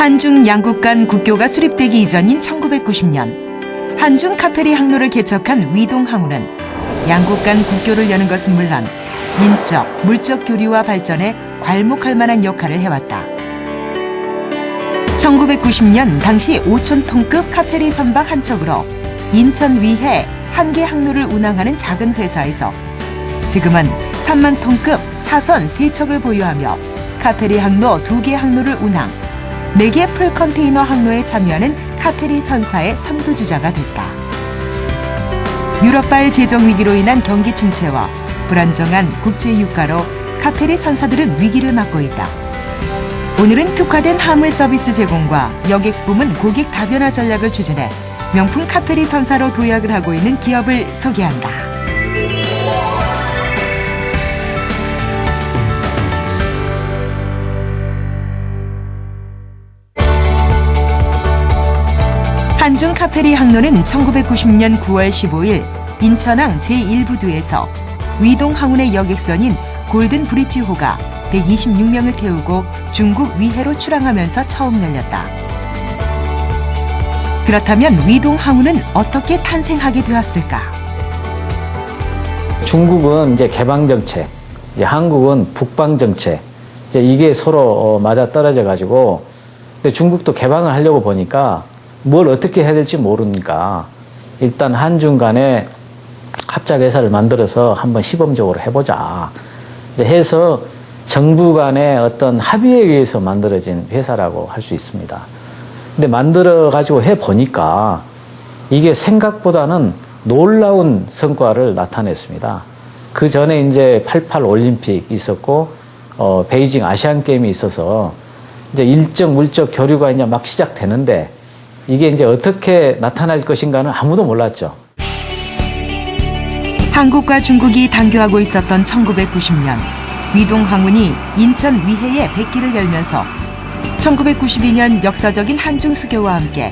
한중 양국 간 국교가 수립되기 이전인 1990년 한중 카페리 항로를 개척한 위동항우는 양국 간 국교를 여는 것은 물론 인적, 물적 교류와 발전에 괄목할 만한 역할을 해왔다. 1990년 당시 5,000톤급 카페리 선박 한 척으로 인천 위해 한 개 항로를 운항하는 작은 회사에서 지금은 3만 톤급 사선 3척을 보유하며 카페리 항로 2개 항로를 운항, 4개 풀 컨테이너 항로에 참여하는 카페리 선사의 선두주자가 됐다. 유럽발 재정 위기로 인한 경기 침체와 불안정한 국제 유가로 카페리 선사들은 위기를 맞고 있다. 오늘은 특화된 화물 서비스 제공과 여객 부문 고객 다변화 전략을 추진해 명품 카페리 선사로 도약을 하고 있는 기업을 소개한다. 한중 카페리 항로는 1990년 9월 15일 인천항 제1부두에서 위동 항운의 여객선인 골든 브리지호가 126명을 태우고 중국 위해로 출항하면서 처음 열렸다. 그렇다면 위동 항우는 어떻게 탄생하게 되었을까? 중국은 이제 개방 정책, 이제 한국은 북방 정책, 이제 이게 서로 맞아 떨어져 가지고, 근데 중국도 개방을 하려고 보니까 뭘 어떻게 해야 될지 모르니까 일단 한중 간에 합작회사를 만들어서 한번 시범적으로 해보자. 이제 해서 정부 간의 어떤 합의에 의해서 만들어진 회사라고 할 수 있습니다. 근데 만들어가지고 해보니까 이게 생각보다는 놀라운 성과를 나타냈습니다. 그 전에 이제 88 올림픽 있었고, 베이징 아시안 게임이 있어서 이제 일정 물적 교류가 이제 막 시작되는데 이게 이제 어떻게 나타날 것인가는 아무도 몰랐죠. 한국과 중국이 당교하고 있었던 1990년 위동 항운이 인천 위해에 백기를 열면서 1992년 역사적인 한중 수교와 함께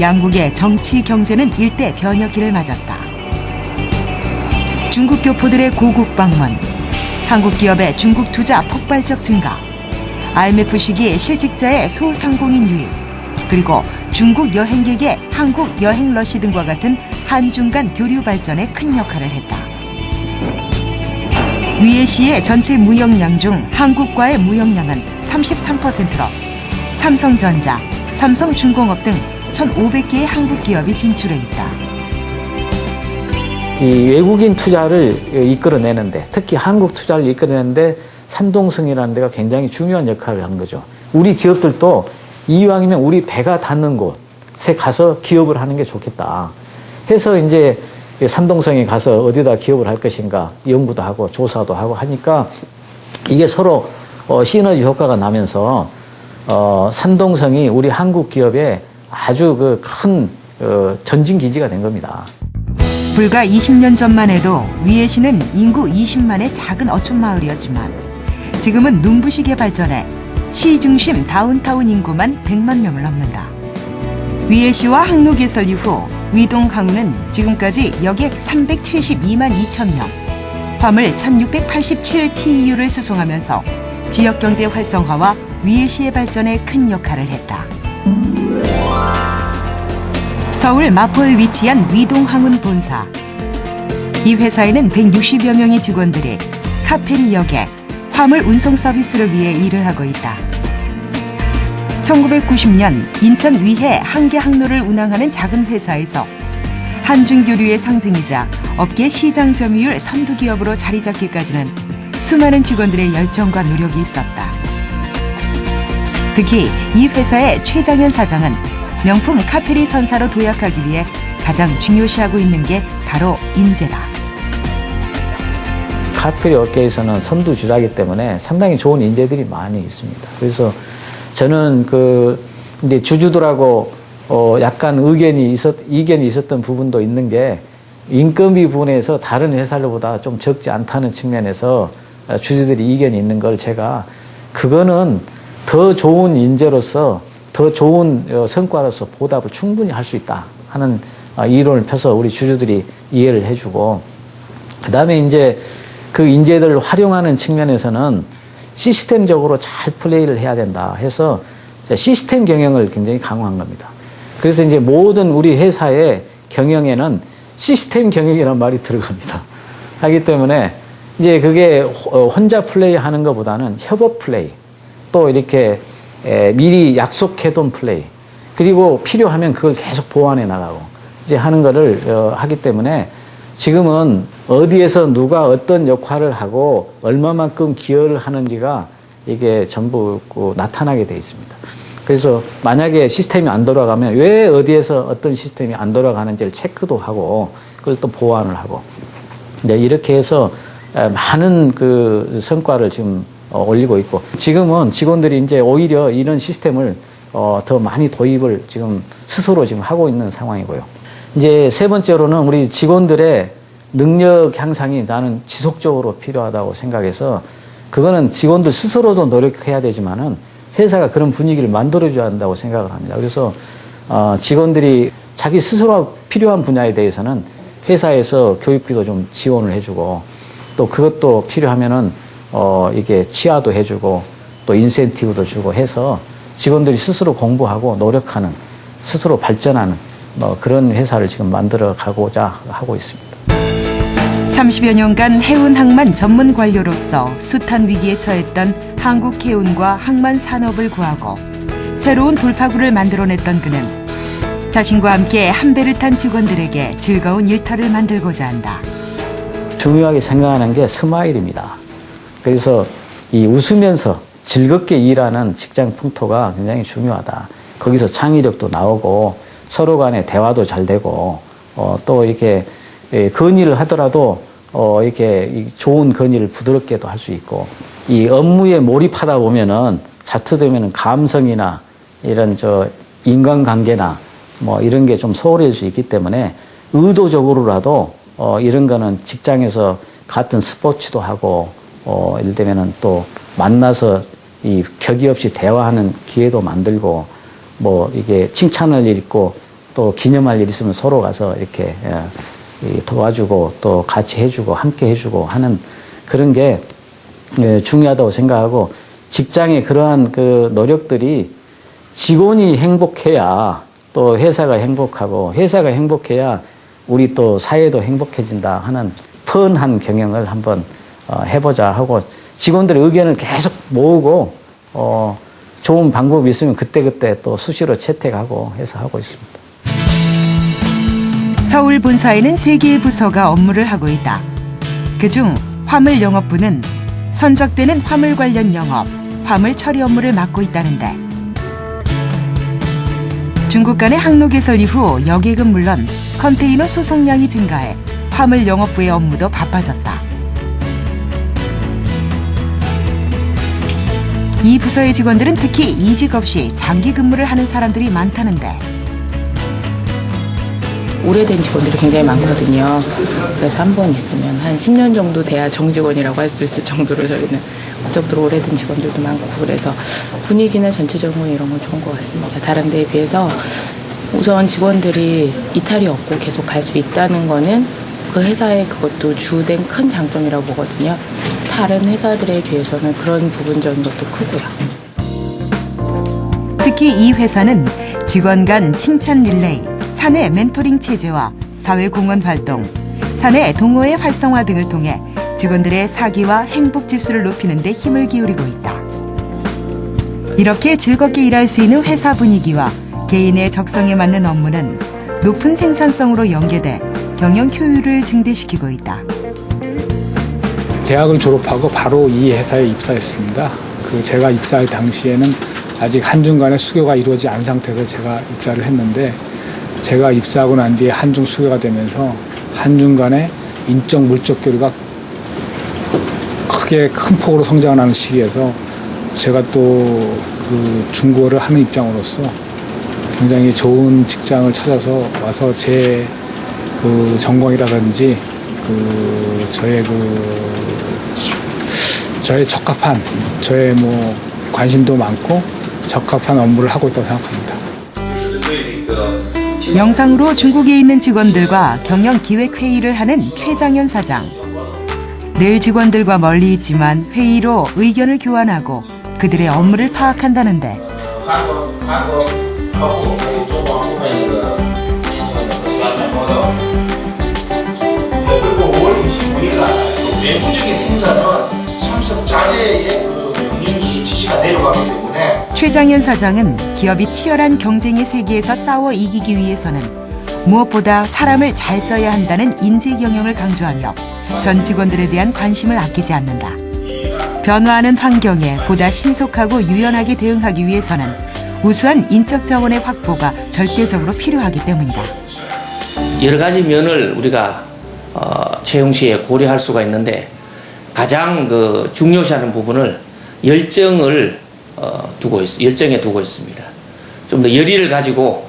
양국의 정치 경제는 일대 변혁기를 맞았다. 중국 교포들의 고국 방문, 한국 기업의 중국 투자 폭발적 증가, IMF 시기 실직자의 소상공인 유입, 그리고 중국 여행객의 한국 여행 러시 등과 같은 한중 간 교류 발전에 큰 역할을 했다. 위해시의 전체 무역량 중 한국과의 무역량은 33%로 삼성전자, 삼성중공업 등 1,500개의 한국 기업이 진출해 있다. 이 외국인 투자를 이끌어내는데, 특히 한국 투자를 이끌어내는데 산동성이라는 데가 굉장히 중요한 역할을 한 거죠. 우리 기업들도 이왕이면 우리 배가 닿는 곳에 가서 기업을 하는 게 좋겠다 해서 이제 산동성에 가서 어디다 기업을 할 것인가 연구도 하고 조사도 하고 하니까 이게 서로 시너지 효과가 나면서 산동성이 우리 한국 기업의 아주 그 큰 전진 기지가 된 겁니다. 불과 20년 전만 해도 위해시는 인구 20만의 작은 어촌 마을이었지만 지금은 눈부시게 발전해 시 중심 다운타운 인구만 100만 명을 넘는다. 위해시와 항로 개설 이후 위동 항우는 지금까지 여객 372만 2천 명, 화물 1687 TEU를 수송하면서 지역경제 활성화와 위해시의 발전에 큰 역할을 했다. 서울 마포에 위치한 위동 항운 본사. 이 회사에는 160여 명의 직원들이 카페리 여객, 화물 운송 서비스를 위해 일을 하고 있다. 1990년 인천 위해 한 개 항로를 운항하는 작은 회사에서 한중 교류의 상징이자 업계 시장 점유율 선두 기업으로 자리 잡기까지는 수많은 직원들의 열정과 노력이 있었다. 특히 이 회사의 최장현 사장은 명품 카페리 선사로 도약하기 위해 가장 중요시하고 있는 게 바로 인재다. 카페리 업계에서는 선두주자이기 때문에 상당히 좋은 인재들이 많이 있습니다. 그래서 저는 이제 주주들하고 약간 이견이 있었던 부분도 있는 게 인건비 부분에서 다른 회사들보다 좀 적지 않다는 측면에서 주주들이 이견이 있는 걸 제가 그거는 더 좋은 인재로서 더 좋은 성과로서 보답을 충분히 할 수 있다 하는 이론을 펴서 우리 주주들이 이해를 해주고, 그다음에 이제 그 인재들을 활용하는 측면에서는 시스템적으로 잘 플레이를 해야 된다 해서 시스템 경영을 굉장히 강화한 겁니다. 그래서 이제 모든 우리 회사의 경영에는 시스템 경영이라는 말이 들어갑니다. 하기 때문에 이제 그게 혼자 플레이하는 것보다는 협업 플레이, 또 이렇게 미리 약속해둔 플레이, 그리고 필요하면 그걸 계속 보완해 나가고 이제 하는 거를 하기 때문에 지금은 어디에서 누가 어떤 역할을 하고 얼마만큼 기여를 하는지가 이게 전부 나타나게 돼 있습니다. 그래서 만약에 시스템이 안 돌아가면 왜 어디에서 어떤 시스템이 안 돌아가는지를 체크도 하고 그걸 또 보완을 하고 이제 이렇게 해서 많은 그 성과를 지금 올리고 있고, 지금은 직원들이 이제 오히려 이런 시스템을 더 많이 도입을 지금 스스로 지금 하고 있는 상황이고요. 이제 세 번째로는 우리 직원들의 능력 향상이 나는 지속적으로 필요하다고 생각해서, 그거는 직원들 스스로도 노력해야 되지만은 회사가 그런 분위기를 만들어줘야 한다고 생각을 합니다. 그래서 직원들이 자기 스스로 필요한 분야에 대해서는 회사에서 교육비도 좀 지원을 해주고, 또 그것도 필요하면은 이게 치아도 해주고 또 인센티브도 주고 해서 직원들이 스스로 공부하고 노력하는, 스스로 발전하는 그런 회사를 지금 만들어 가고자 하고 있습니다. 30여 년간 해운 항만 전문 관료로서 숱한 위기에 처했던 한국 해운과 항만 산업을 구하고 새로운 돌파구를 만들어냈던 그는 자신과 함께 한 배를 탄 직원들에게 즐거운 일터를 만들고자 한다. 중요하게 생각하는 게 스마일입니다. 그래서 이 웃으면서 즐겁게 일하는 직장 풍토가 굉장히 중요하다. 거기서 창의력도 나오고 서로 간에 대화도 잘 되고 또 이렇게 건의를 하더라도 이렇게 좋은 건의를 부드럽게도 할 수 있고, 이 업무에 몰입하다 보면은 자투되면은 감성이나 이런 인간관계나 이런 게 좀 소홀해질 수 있기 때문에 의도적으로라도 이런 거는 직장에서 같은 스포츠도 하고 예를 들면은 또 만나서 이 격의 없이 대화하는 기회도 만들고, 이게 칭찬할 일 있고 또 기념할 일 있으면 서로 가서 이렇게 도와주고 또 같이 해주고 함께 해주고 하는 그런 게 중요하다고 생각하고, 직장의 그러한 그 노력들이 직원이 행복해야 또 회사가 행복하고, 회사가 행복해야 우리 또 사회도 행복해진다 하는 펀한 경영을 한번 해보자 하고, 직원들의 의견을 계속 모으고 좋은 방법이 있으면 그때그때 또 수시로 채택하고 해서 하고 있습니다. 서울 본사에는 3개의 부서가 업무를 하고 있다. 그중 화물영업부는 선적되는 화물 관련 영업, 화물 처리 업무를 맡고 있다는데, 중국 간의 항로 개설 이후 여객은 물론 컨테이너 수송량이 증가해 화물영업부의 업무도 바빠졌다. 이 부서의 직원들은 특히 이직 없이 장기 근무를 하는 사람들이 많다는데, 오래된 직원들이 굉장히 많거든요. 그래서 한 번 있으면 한 10년 정도 돼야 정직원이라고 할 수 있을 정도로 저희는 그 정도로 오래된 직원들도 많고, 그래서 분위기는 전체적으로 이런 건 좋은 것 같습니다. 다른 데에 비해서 우선 직원들이 이탈이 없고 계속 갈 수 있다는 거는 그 회사의 그것도 주된 큰 장점이라고 보거든요. 다른 회사들에 비해서는 그런 부분적인 것도 크고요. 특히 이 회사는 직원 간 칭찬 릴레이, 사내 멘토링 체제와 사회공헌 활동, 사내 동호회 활성화 등을 통해 직원들의 사기와 행복 지수를 높이는 데 힘을 기울이고 있다. 이렇게 즐겁게 일할 수 있는 회사 분위기와 개인의 적성에 맞는 업무는 높은 생산성으로 연계돼 경영 효율을 증대시키고 있다. 대학을 졸업하고 바로 이 회사에 입사했습니다. 제가 입사할 당시에는 아직 한중간의 수교가 이루어지지 않은 상태에서 제가 입사를 했는데, 제가 입사하고 난 뒤에 한중 수교가 되면서 한중 간의 인적 물적 교류가 크게 큰 폭으로 성장하는 시기에서 제가 또 그 중국어를 하는 입장으로서 굉장히 좋은 직장을 찾아서 와서 제 그 전공이라든지 저의 적합한, 저의 관심도 많고 적합한 업무를 하고 있다고 생각합니다. 영상으로 중국에 있는 직원들과 경영 기획 회의를 하는 최장현 사장. 늘 직원들과 멀리 있지만 회의로 의견을 교환하고 그들의 업무를 파악한다는데, 한국하고中国 方面那个宣传报道. 그리고 5월 25일 날 외부적인 행사는 참석 자제의 그 경위이 지시가 내려가기 때문에 최장현 사장은 기업이 치열한 경쟁의 세계에서 싸워 이기기 위해서는 무엇보다 사람을 잘 써야 한다는 인재 경영을 강조하며 전 직원들에 대한 관심을 아끼지 않는다. 변화하는 환경에 보다 신속하고 유연하게 대응하기 위해서는 우수한 인적 자원의 확보가 절대적으로 필요하기 때문이다. 여러 가지 면을 우리가 채용 시에 고려할 수가 있는데 가장 중요시하는 부분을 열정에 두고 있습니다. 좀 더 열의를 가지고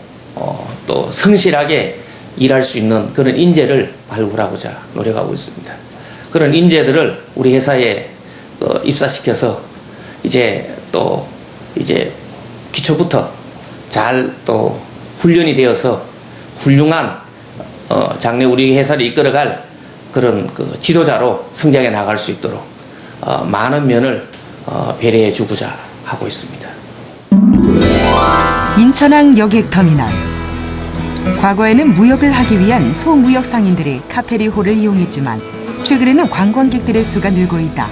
또 성실하게 일할 수 있는 그런 인재를 발굴하고자 노력하고 있습니다. 그런 인재들을 우리 회사에 입사시켜서 이제 기초부터 잘 또 훈련이 되어서 훌륭한 장래 우리 회사를 이끌어갈 그런 지도자로 성장해 나갈 수 있도록 많은 면을 배려해 주고자 하고 있습니다. 인천항 여객터미널. 과거에는 무역을 하기 위한 소무역 상인들이 카페리호를 이용했지만 최근에는 관광객들의 수가 늘고 있다.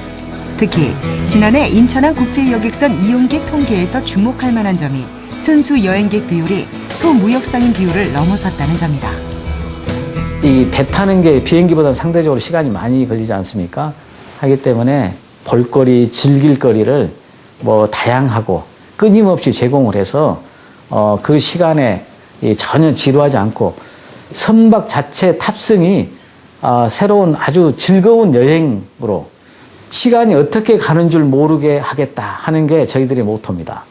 특히 지난해 인천항 국제여객선 이용객 통계에서 주목할 만한 점이 순수 여행객 비율이 소무역 상인 비율을 넘어섰다는 점이다. 이 배 타는 게 비행기보다는 상대적으로 시간이 많이 걸리지 않습니까? 하기 때문에 볼거리, 즐길거리를 다양하고 끊임없이 제공을 해서 그 시간에 전혀 지루하지 않고 선박 자체 탑승이 새로운 아주 즐거운 여행으로 시간이 어떻게 가는 줄 모르게 하겠다 하는 게 저희들의 모토입니다.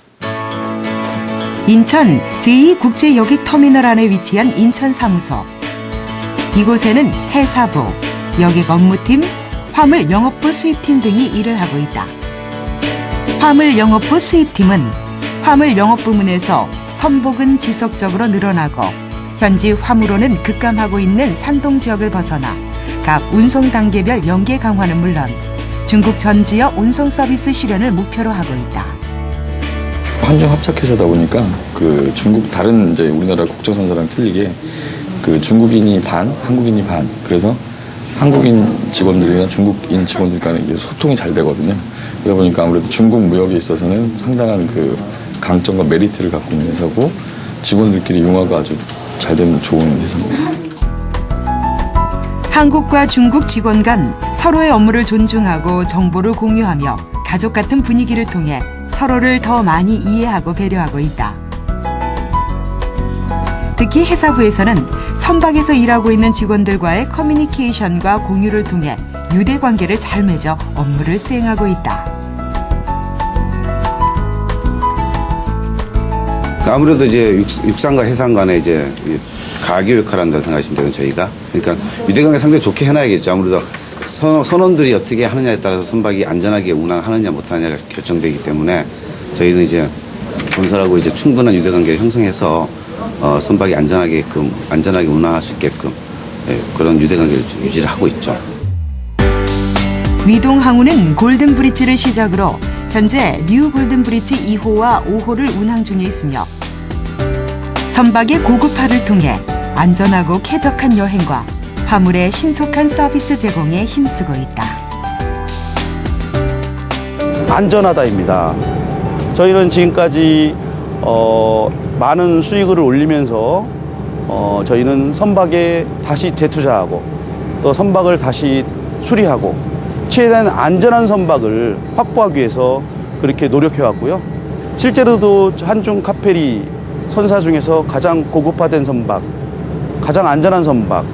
인천 제2국제여객터미널 안에 위치한 인천사무소. 이곳에는 해사부, 여객 업무팀, 화물 영업부 수입팀 등이 일을 하고 있다. 화물 영업부 수입팀은 화물 영업 부문에서 선복은 지속적으로 늘어나고 현지 화물호는 급감하고 있는 산동 지역을 벗어나 각 운송 단계별 연계 강화는 물론 중국 전 지역 운송 서비스 실현을 목표로 하고 있다. 한중 합작회사다 보니까 중국 다른 이제 우리나라 국제선사랑 틀리게 중국인이 반, 한국인이 반. 그래서 한국인 직원들이나 중국인 직원들 간에 소통이 잘 되거든요. 그러다 보니까 아무래도 중국 무역에 있어서는 상당한 강점과 메리트를 갖고 있는 회사고 직원들끼리 융화가 아주 잘 되는 좋은 회사입니다. 한국과 중국 직원 간 서로의 업무를 존중하고 정보를 공유하며 가족 같은 분위기를 통해 서로를 더 많이 이해하고 배려하고 있다. 특히 해사부에서는 선박에서 일하고 있는 직원들과의 커뮤니케이션과 공유를 통해 유대 관계를 잘 맺어 업무를 수행하고 있다. 아무래도 이제 육상과 해상 간에 이제 가교 역할을 한다고 생각하시면 되는 저희가. 그러니까 유대관계 상당히 좋게 해놔야겠죠. 아무래도 선원들이 어떻게 하느냐에 따라서 선박이 안전하게 운항하느냐 못하느냐가 결정되기 때문에 저희는 이제 본사라고 이제 충분한 유대관계를 형성해서 선박이 안전하게 운항할 수 있게끔 그런 유대관계를 유지를 하고 있죠. 위동항우는 골든브릿지를 시작으로 현재 뉴 골든브릿지 2호와 5호를 운항 중에 있으며 선박의 고급화를 통해 안전하고 쾌적한 여행과 화물의 신속한 서비스 제공에 힘쓰고 있다. 안전하다입니다. 저희는 지금까지 많은 수익을 올리면서 저희는 선박에 다시 재투자하고 또 선박을 다시 수리하고 최대한 안전한 선박을 확보하기 위해서 그렇게 노력해왔고요. 실제로도 한중 카페리 선사 중에서 가장 고급화된 선박, 가장 안전한 선박,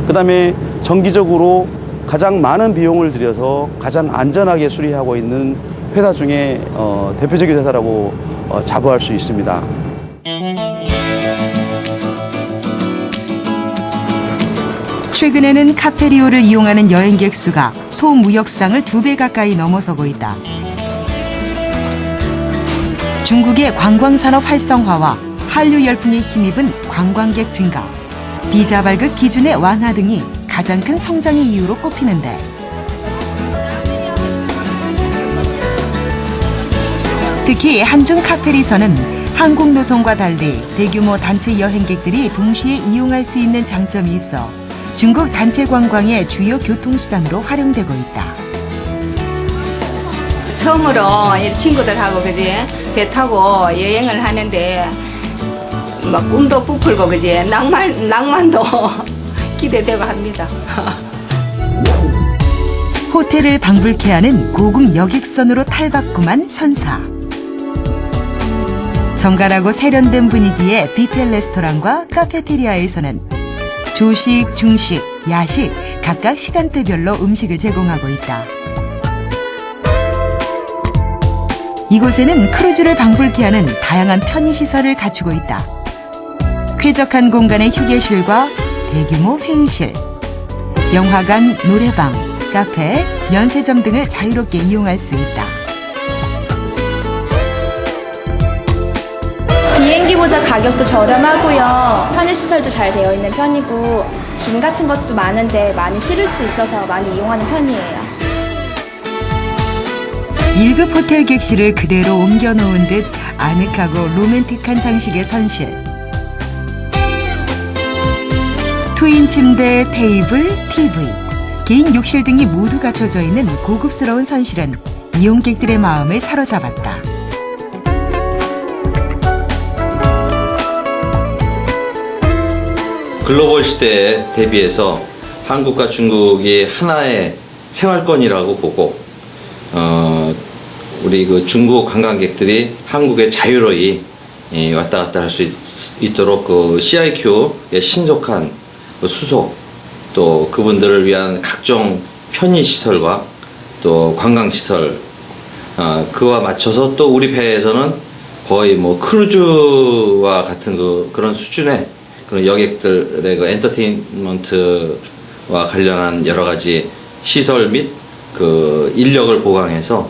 그다음에 정기적으로 가장 많은 비용을 들여서 가장 안전하게 수리하고 있는 회사 중에 대표적인 회사라고 자부할 수 있습니다. 최근에는 카페리오를 이용하는 여행객 수가 소무역상을 2배 가까이 넘어서고 있다. 중국의 관광산업 활성화와 한류 열풍에 힘입은 관광객 증가, 비자 발급 기준의 완화 등이 가장 큰 성장의 이유로 꼽히는데 특히 한중 카페리선은 항공노선과 달리 대규모 단체 여행객들이 동시에 이용할 수 있는 장점이 있어 중국 단체 관광의 주요 교통수단으로 활용되고 있다. 처음으로 이 친구들하고 그지 배 타고 여행을 하는데 막 꿈도 부풀고 그지 낭만도 기대되고 합니다. 호텔을 방불케 하는 고급 여객선으로 탈바꿈한 선사. 정갈하고 세련된 분위기의 뷔페 레스토랑과 카페테리아에서는 조식, 중식, 야식 각각 시간대별로 음식을 제공하고 있다. 이곳에는 크루즈를 방불케 하는 다양한 편의시설을 갖추고 있다. 쾌적한 공간의 휴게실과 대규모 회의실, 영화관, 노래방, 카페, 면세점 등을 자유롭게 이용할 수 있다. 비행기보다 가격도 저렴하고요. 편의시설도 잘 되어 있는 편이고 짐 같은 것도 많은데 많이 실을 수 있어서 많이 이용하는 편이에요. 1급 호텔 객실을 그대로 옮겨놓은 듯 아늑하고 로맨틱한 장식의 선실. 트윈 침대, 테이블, TV, 개인 욕실 등이 모두 갖춰져 있는 고급스러운 선실은 이용객들의 마음을 사로잡았다. 글로벌 시대에 대비해서 한국과 중국이 하나의 생활권이라고 보고 우리 그 중국 관광객들이 한국에 자유로이 왔다 갔다 할 수 있도록 그 CIQ의 신속한 수속 또 그분들을 위한 각종 편의시설과 또 관광시설 그와 맞춰서 또 우리 배에서는 거의 뭐 크루즈와 같은 그런 수준의 그런 여객들의 그 엔터테인먼트와 관련한 여러 가지 시설 및 그 인력을 보강해서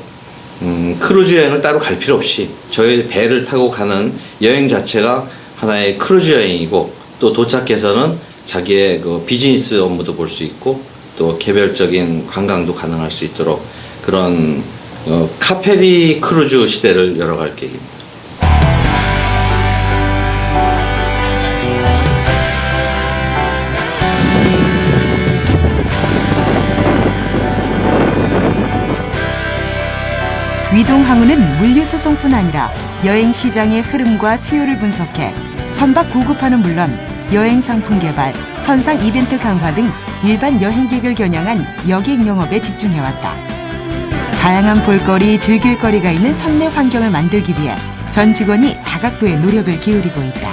크루즈 여행을 따로 갈 필요 없이 저희 배를 타고 가는 여행 자체가 하나의 크루즈 여행이고 또 도착해서는 자기의 그 비즈니스 업무도 볼 수 있고 또 개별적인 관광도 가능할 수 있도록 그런 카페리 크루즈 시대를 열어갈 계획입니다. 위동항우는 물류 소송뿐 아니라 여행 시장의 흐름과 수요를 분석해 선박 고급화는 물론 여행 상품 개발, 선상 이벤트 강화 등 일반 여행객을 겨냥한 여객 영업에 집중해왔다. 다양한 볼거리, 즐길거리가 있는 선내 환경을 만들기 위해 전 직원이 다각도의 노력을 기울이고 있다.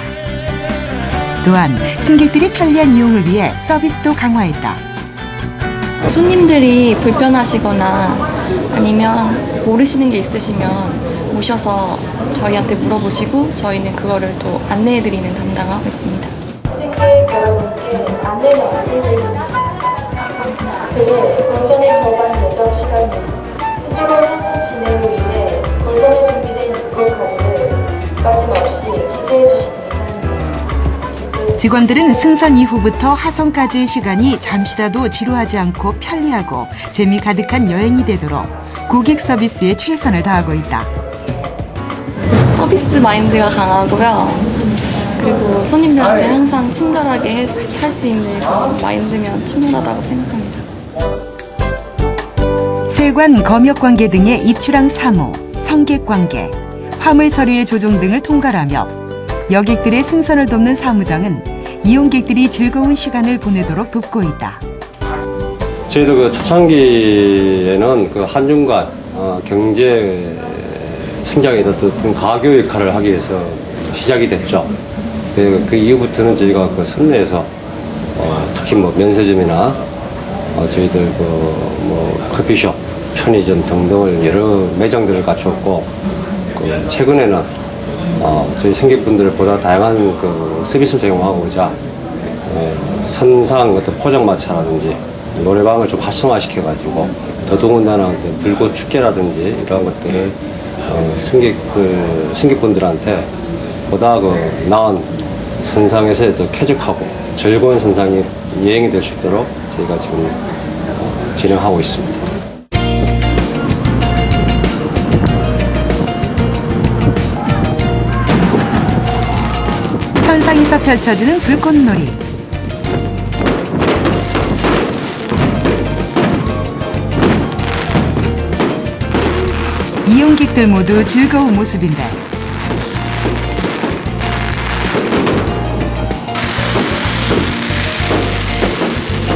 또한 승객들이 편리한 이용을 위해 서비스도 강화했다. 손님들이 불편하시거나 아니면 모르시는 게 있으시면 오셔서 저희한테 물어보시고 저희는 그거를 또 안내해드리는 담당을 하고 있습니다. 승객 여러분께 안내를 말씀드리겠습니다. 본선의 저반 예정 시간은 수족원 생산 진행을 위해 본선에 준비된 입국 카드를 빠짐없이 기재해 주시기 바랍니다. 직원들은 승선 이후부터 하선까지의 시간이 잠시라도 지루하지 않고 편리하고 재미 가득한 여행이 되도록 고객 서비스에 최선을 다하고 있다. 서비스 마인드가 강하고요. 그리고 손님들한테 항상 친절하게 할 수 있는 그런 마인드면 충분하다고 생각합니다. 세관 검역관계 등의 입출항 사무, 성객관계, 화물 서류의 조정 등을 통괄하며 여객들의 승선을 돕는 사무장은 이용객들이 즐거운 시간을 보내도록 돕고 있다. 저희도 그 초창기에는 그 한중간 경제 성장에 어떤 가교 역할을 하기 위해서 시작이 됐죠. 그 이후부터는 저희가 그 선내에서 특히 뭐 면세점이나 저희들 그 뭐 커피숍, 편의점 등등을 여러 매장들을 갖추었고 최근에는 저희 승객분들을 보다 다양한 그 서비스를 제공하고자 선상 어떤 포장마차라든지 노래방을 좀 활성화시켜가지고 더더군다나 불꽃 축제라든지 이러한 것들을 승객분들한테 보다 그 나은 선상에서 더 쾌적하고 즐거운 선상이 여행이 될 수 있도록 저희가 지금 진행하고 있습니다. 선상에서 펼쳐지는 불꽃놀이. 이용객들 모두 즐거운 모습인데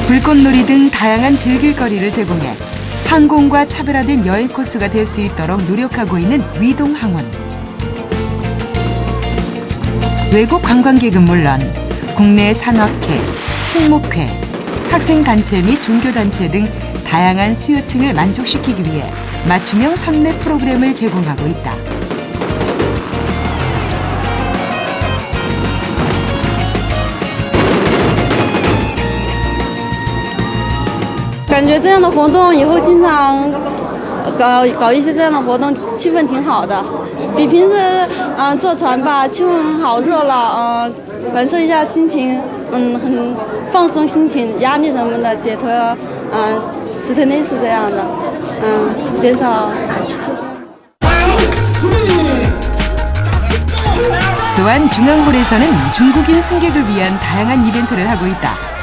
불꽃놀이 등 다양한 즐길거리를 제공해 항공과 차별화된 여행 코스가 될 수 있도록 노력하고 있는 위동항원. 외국 관광객은 물론 국내 산업회, 친목회, 학생단체 및 종교단체 등 다양한 수요층을 만족시키기 위해 맞춤형 선례 프로그램을 제공하고 있다. 感觉这样的活动以后经常搞一些这样的活动，气氛挺好的，比平时坐船吧，气氛很好，热闹，感受一下心情，很放松心情，压力什么的解脱，스트레스这样的，减少。 또한 중앙홀에서는 중국인 승객을 위한 다양한 이벤트를 하고 있다.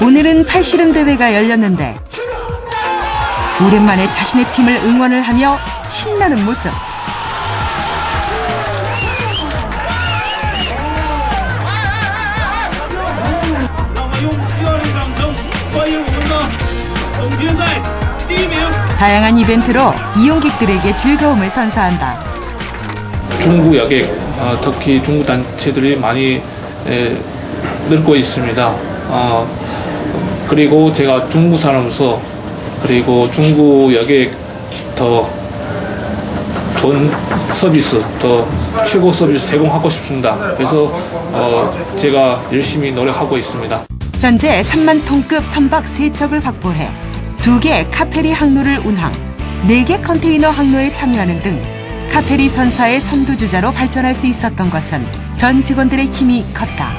오늘은 팔씨름 대회가 열렸는데 오랜만에 자신의 팀을 응원을 하며 신나는 모습. 다양한 이벤트로 이용객들에게 즐거움을 선사한다. 중국 여객, 특히 중국 단체들이 많이 늘고 있습니다. 그리고 제가 중국 사람으로서 그리고 중국 여객 더 좋은 서비스, 더 최고 서비스 제공하고 싶습니다. 그래서 제가 열심히 노력하고 있습니다. 현재 3만 톤급 선박 3척을 확보해 2개 카페리 항로를 운항, 4개 컨테이너 항로에 참여하는 등 카페리 선사의 선두주자로 발전할 수 있었던 것은 전 직원들의 힘이 컸다.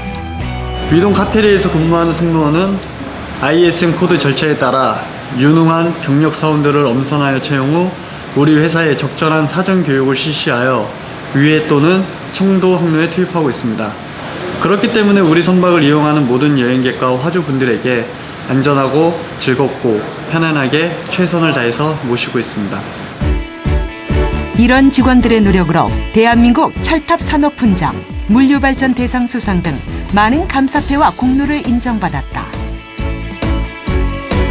위동 카페리에서 근무하는 승무원은 ISM 코드 절차에 따라 유능한 경력 사원들을 엄선하여 채용 후 우리 회사에 적절한 사전 교육을 실시하여 위해 또는 청도 항로에 투입하고 있습니다. 그렇기 때문에 우리 선박을 이용하는 모든 여행객과 화주분들에게 안전하고 즐겁고 편안하게 최선을 다해서 모시고 있습니다. 이런 직원들의 노력으로 대한민국 철탑 산업훈장, 물류발전 대상 수상 등 많은 감사패와 공로를 인정받았다.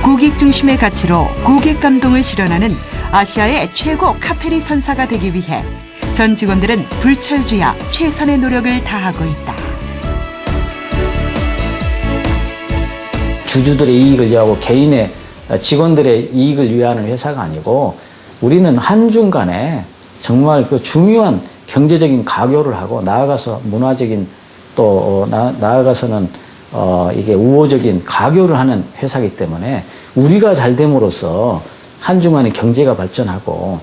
고객 중심의 가치로 고객 감동을 실현하는 아시아의 최고 카페리 선사가 되기 위해 전 직원들은 불철주야 최선의 노력을 다하고 있다. 주주들의 이익을 위하고 개인의 직원들의 이익을 위하는 회사가 아니고 우리는 한중 간에 정말 그 중요한 경제적인 가교를 하고 나아가서 문화적인 또 나아가서는 이게 우호적인 가교를 하는 회사이기 때문에 우리가 잘 됨으로써 한중 간의 경제가 발전하고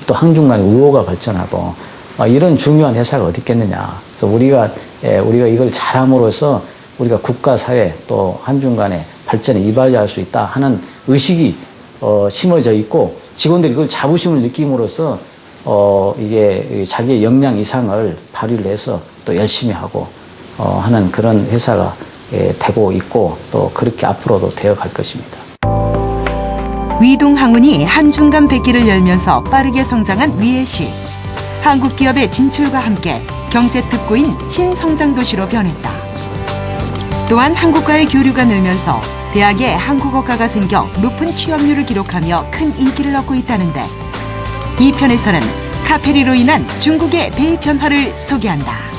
또 한중 간의 우호가 발전하고 이런 중요한 회사가 어디 있겠느냐. 그래서 우리가 이걸 잘함으로써 우리가 국가 사회 또 한중 간의 발전에 이바지할 수 있다 하는 의식이 심어져 있고 직원들이 그걸 자부심을 느낌으로써 이게 자기의 역량 이상을 발휘를 해서 또 열심히 하고 하는 그런 회사가 되고 있고 또 그렇게 앞으로도 되어갈 것입니다. 위동항운이 한중간 백기를 열면서 빠르게 성장한 위해시. 한국 기업의 진출과 함께 경제특구인 신성장도시로 변했다. 또한 한국과의 교류가 늘면서 대학에 한국어과가 생겨 높은 취업률을 기록하며 큰 인기를 얻고 있다는데 이 편에서는 카페리로 인한 중국의 대변화를 소개한다.